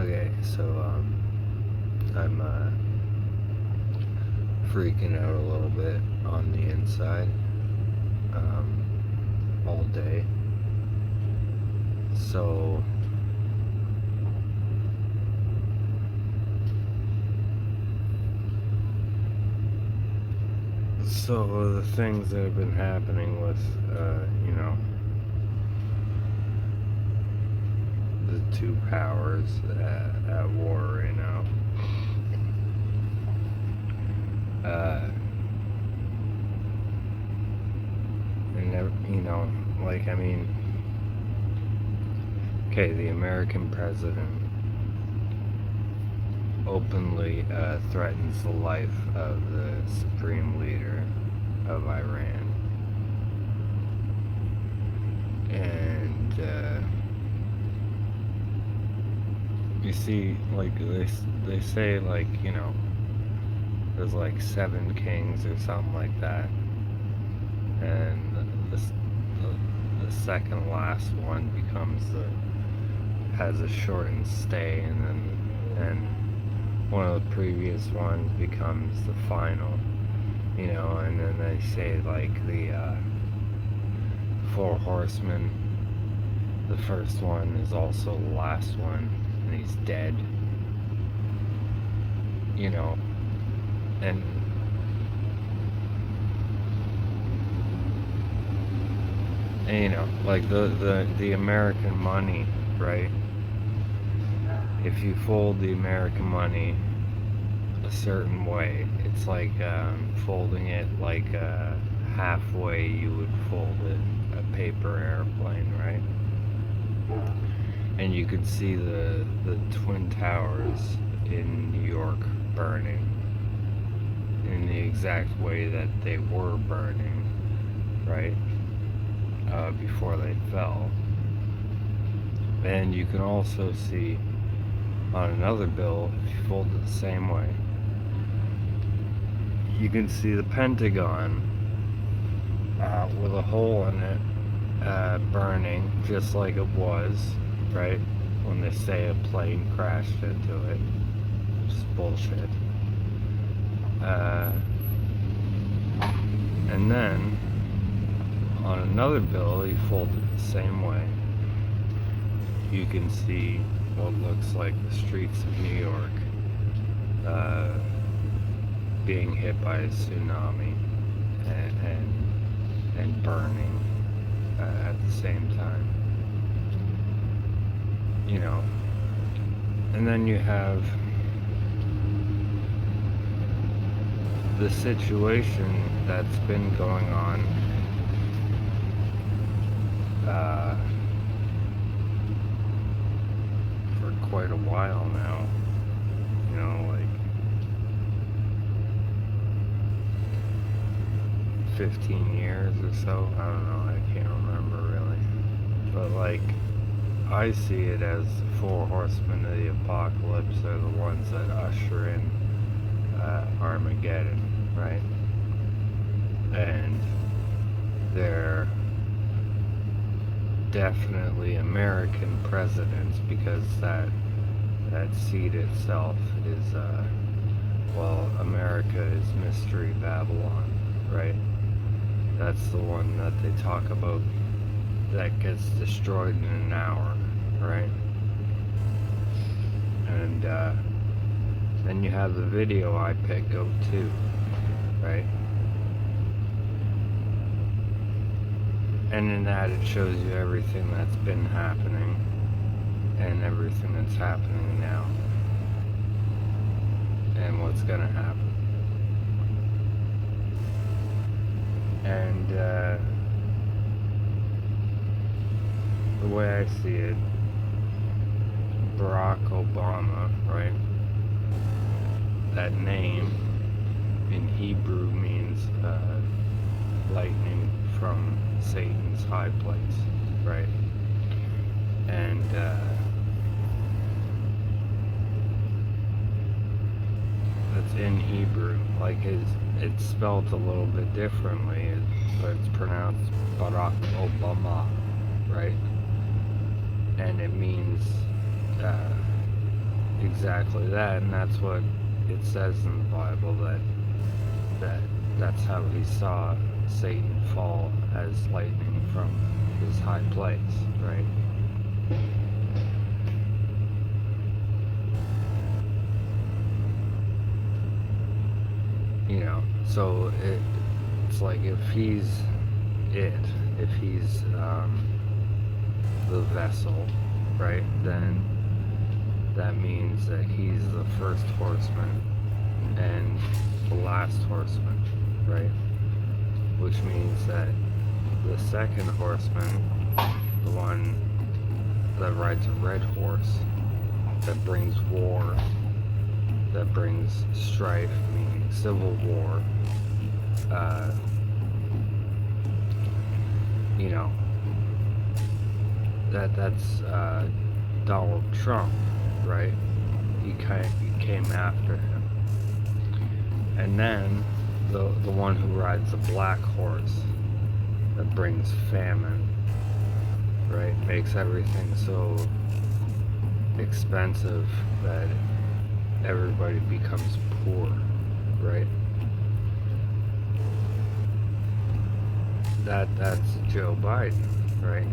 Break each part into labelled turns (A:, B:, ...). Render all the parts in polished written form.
A: Okay, so I'm freaking out a little bit on the inside all day. So the things that have been happening with the two powers at war right now. Okay, the American president openly threatens the life of the supreme leader of Iran. And you see, like, they say, like, there's like 7 kings or something like that. And the second last one has a shortened stay, and one of the previous ones becomes the final, and then they say, like, the 4 horsemen, the first one is also the last one, and he's dead, and like the American money, right? If you fold the American money a certain way, it's like folding it like halfway you would fold a paper airplane, right? And you could see the Twin Towers in New York burning in the exact way that they were burning, right? Before they fell. And you can also see on another bill, if you fold it the same way, you can see the Pentagon with a hole in it, burning just like it was, right? When they say a plane crashed into it, which is bullshit. And then on another bill, you fold it the same way, you can see what looks like the streets of New York being hit by a tsunami and burning at the same time. And then you have the situation that's been going on for quite a while now, like 15 years or so. I don't know, I can't remember really, but like I see it as the 4 horsemen of the apocalypse are the ones that usher in Armageddon, right? And they're definitely American presidents, because that seat itself is America is Mystery Babylon, right? That's the one that they talk about that gets destroyed in an hour, right? And then you have the video I pick out too, right? And in that it shows you everything that's been happening and everything that's happening now and what's gonna happen. And the way I see it, Barack Obama, right? That name in Hebrew means lightning from Satan's high place, right? And that's in Hebrew. Like it's spelled a little bit differently, but it's pronounced Barack Obama, right? And it means exactly that, and that's what it says in the Bible, that that's how he saw Satan fall as lightning from his high place, right? You know, so it's like if he's if he's the vessel, right, then that means that he's the first horseman and the last horseman, right? Which means that the second horseman, the one that rides a red horse, that brings war, that brings strife, meaning civil war, you know, that's Donald Trump, right? He came after him. And then the one who rides the black horse, that brings famine, right? Makes everything so expensive that everybody becomes poor, right? That's Joe Biden, right?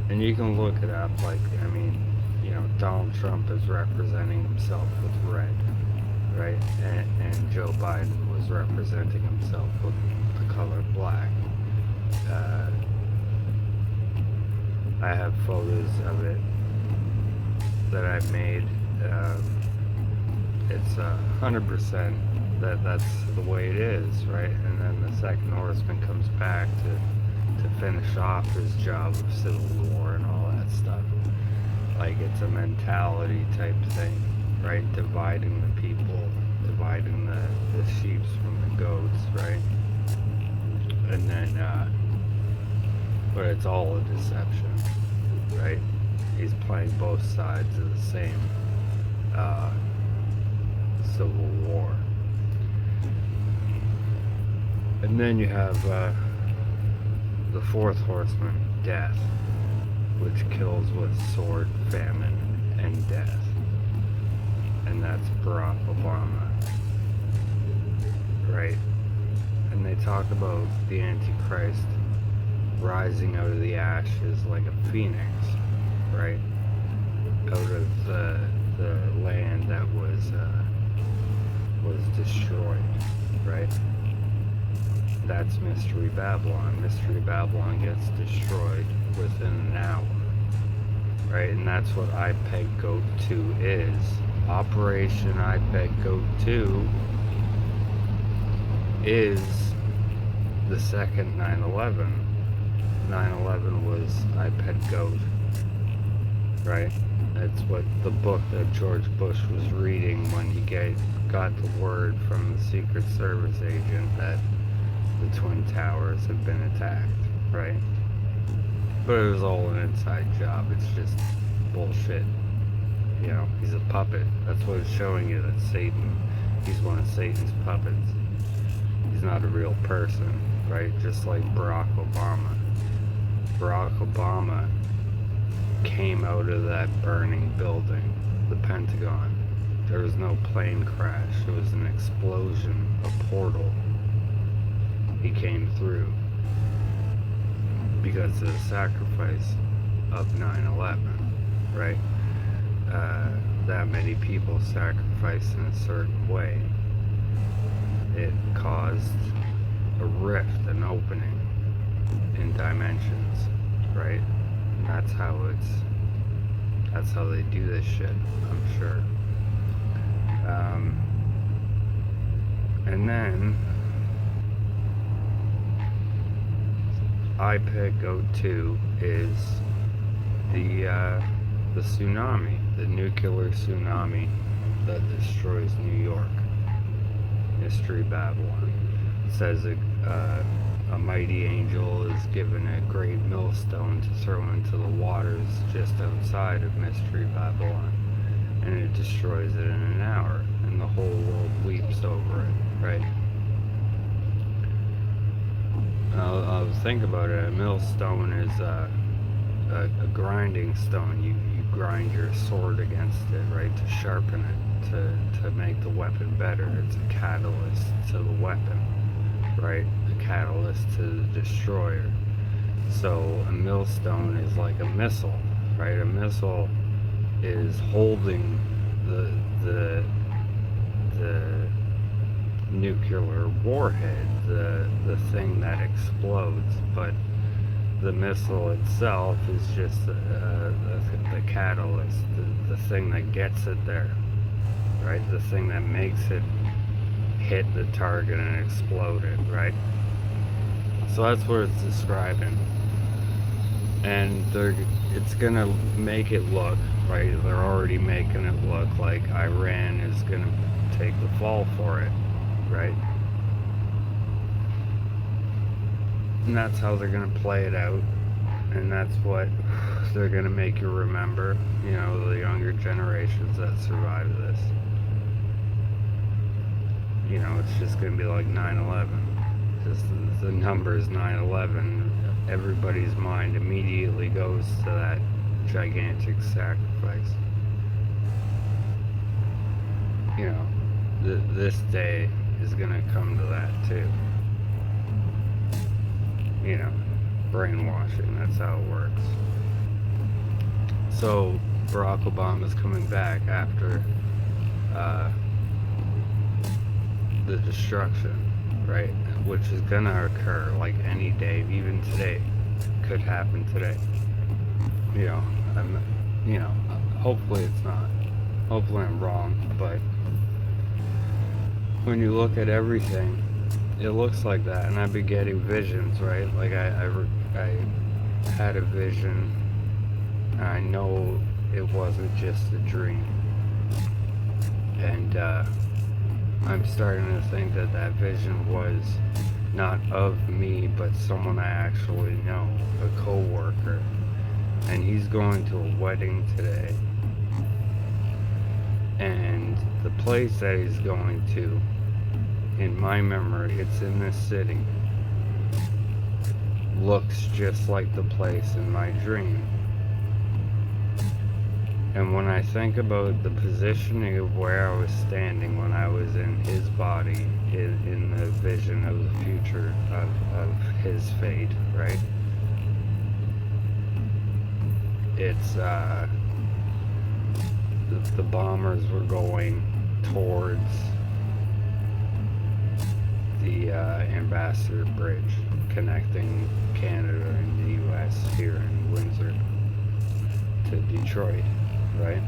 A: And you can look it up, like, I mean, you know, Donald Trump is representing himself with red, right? And Joe Biden was representing himself with the color black. I have photos of it that I've made. It's 100% that's the way it is, right? And then the second horseman comes back to finish off his job of civil war and all that stuff. Like, it's a mentality type thing, right? Dividing the people, dividing the sheep from the goats, right? And then, but it's all a deception, right? He's playing both sides of the same civil war. And then you have the fourth horseman, death, which kills with sword, famine, and death. And that's Barack Obama, right? And they talk about the Antichrist rising out of the ashes like a phoenix, right? Out of the land that was destroyed, right? That's Mystery Babylon. Mystery Babylon gets destroyed within an hour, right? And that's what IPEG Goat 2 is. Operation IPEG Goat 2 is the second 9/11. 9/11 was IPEG Goat, right? That's what the book that George Bush was reading when he got the word from the Secret Service agent that the Twin Towers had been attacked, right? But it was all an inside job. It's just bullshit. You know, he's a puppet. That's what it's showing you, that Satan, he's one of Satan's puppets. He's not a real person, right? Just like Barack Obama. Barack Obama came out of that burning building, the Pentagon. There was no plane crash. It was an explosion, a portal. He came through because of the sacrifice of 9/11, right? That many people sacrificed in a certain way. It caused a rift, an opening in dimensions, right? And that's how they do this shit, I'm sure. And then IPEG Goat 2 is the tsunami, the nuclear tsunami that destroys New York. Mystery Babylon. It says a mighty angel is given a great millstone to throw into the waters just outside of Mystery Babylon, and it destroys it in an hour, and the whole world weeps over it, right? I'll think about it. A millstone is a grinding stone. You grind your sword against it, right? To sharpen it, to make the weapon better. It's a catalyst to the weapon, right? A catalyst to the destroyer. So a millstone is like a missile, right? A missile is holding the nuclear warhead, the thing that explodes, but the missile itself is just the catalyst, the thing that gets it there, right? The thing that makes it hit the target and explode it, right? So that's what it's describing. And it's gonna make it look, right? They're already making it look like Iran is gonna take the fall for it, right? And that's how they're gonna play it out, and that's what they're gonna make you remember, you know, the younger generations that survived this. You know, it's just gonna be like 9/11. Just the numbers 9/11. Everybody's mind immediately goes to that gigantic sacrifice. You know, this day is gonna come to that too. You know, brainwashing, that's how it works. So Barack Obama's coming back after the destruction, right? Which is gonna occur like any day, even today. Could happen today. You know, hopefully it's not. Hopefully I'm wrong, but when you look at everything, it looks like that. And I've been getting visions, right? Like I had a vision. I know it wasn't just a dream. And I'm starting to think that vision was not of me, but someone I actually know, a co-worker. And he's going to a wedding today. And the place that he's going to, in my memory, it's in this city, looks just like the place in my dream. And when I think about the positioning of where I was standing when I was in his body, in the vision of the future of his fate, right? It's, the bombers were going towards the Ambassador Bridge, connecting Canada and the US here in Windsor to Detroit, right?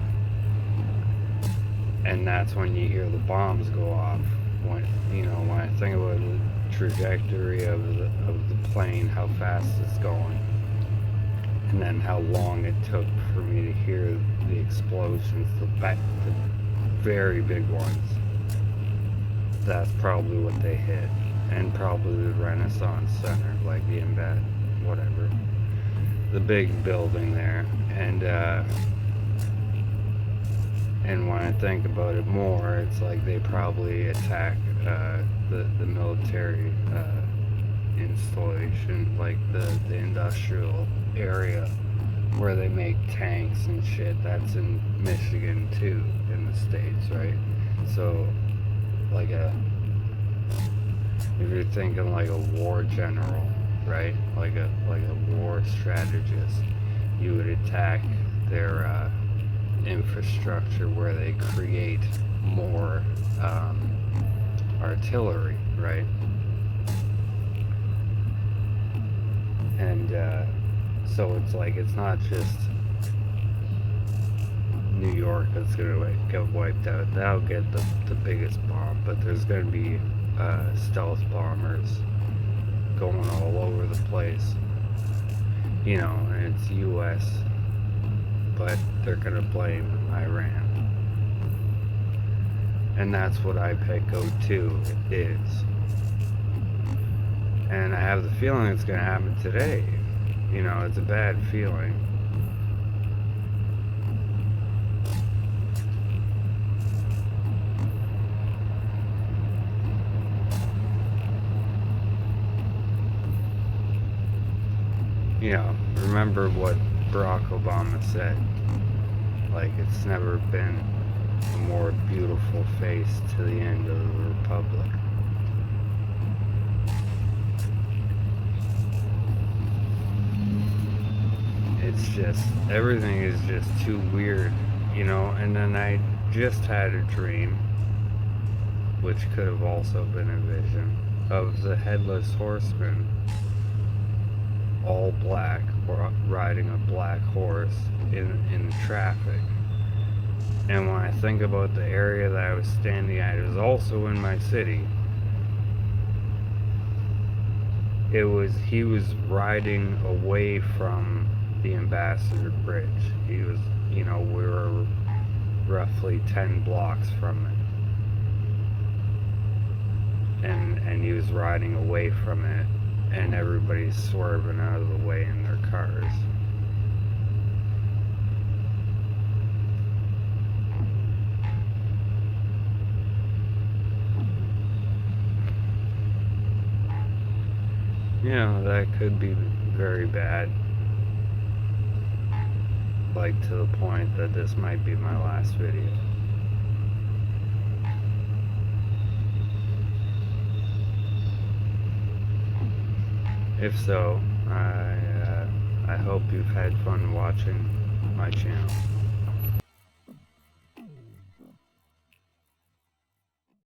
A: And that's when you hear the bombs go off. When I think about the trajectory of the plane, how fast it's going, and then how long it took for me to hear the explosions, the very big ones. That's probably what they hit, and probably the Renaissance Center, like the whatever, the big building there, and when I think about it more, it's like they probably attack the military installation, like the industrial area where they make tanks and shit. That's in Michigan too, in the States, right? So, like if you're thinking like a war general, right? Like a war strategist, you would attack their infrastructure where they create more artillery, right? And so it's like, it's not just New York that's gonna get wiped out. That'll get the biggest bomb, but there's gonna be stealth bombers going all over the place, you know, and it's US, but they're gonna blame Iran. And that's what IPECO 2 is. And I have the feeling it's gonna happen today. You know, it's a bad feeling. You know, remember what Barack Obama said.
B: Like, it's never been a more beautiful face to the end of the Republic. It's just, everything is just too weird, you know. And then I just had a dream, which could have also been a vision, of the Headless Horseman, all black, or riding a black horse in traffic. And when I think about the area that I was standing at, it was also in my city. He was riding away from the Ambassador Bridge. He was, we were roughly 10 blocks from it. And he was riding away from it, and everybody's swerving out of the way in their cars. That could be very bad. Like, to the point that this might be my last video. If so, I hope you've had fun watching my channel.